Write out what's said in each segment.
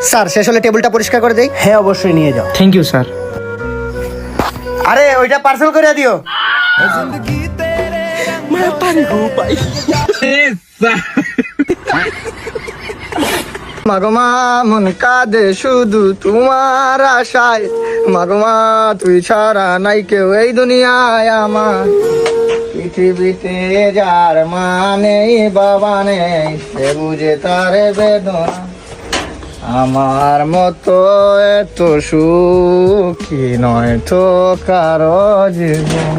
Sir শেষ হলে টেবিলটা পরিষ্কার করে দেই। হ্যাঁ অবশ্যই নিয়ে যাও। Thank you sir. আরে ওইটা পার্সেল করে দিও। মাগমা মন কাঁদে শুধু তোমার আশায়, মাগমা তুই ছাড়া নাই কেউ এই দুনিয়ায় আমার। পৃথিবীতে যার মা নেই বাবা নেই, সে বুঝে তার বেদনা। আমার মতো এত সুখী নয় তো কারো জীবন।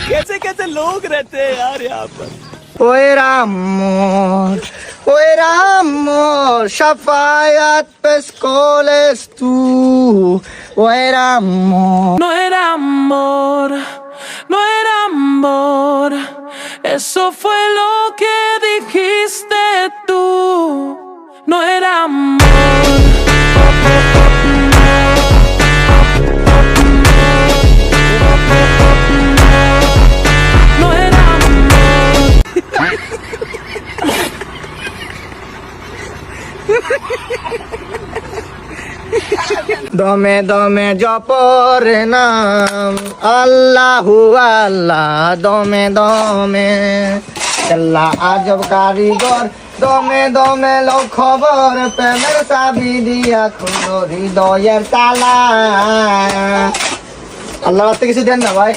कैसे कैसे लोग रहते हैं यार यहाँ पर। ওই রাম মোর, ওই রাম মোর, শাফায়াত পেশ কলেস তু, ওই রাম মোর। No era amor, no era amor, eso fue lo que dijiste tú. No era amor. No era amor. দমে দমে জপরে নাম আল্লাহু আল্লাহ, দমে দমে আল্লাহ আজব কারিগর, দমে দমে লো খবর, প্রেমের চাবি দিয়া খুলো হৃদয়ের তালা। আল্লাহ রাস্তে কিছু দেন না ভাই।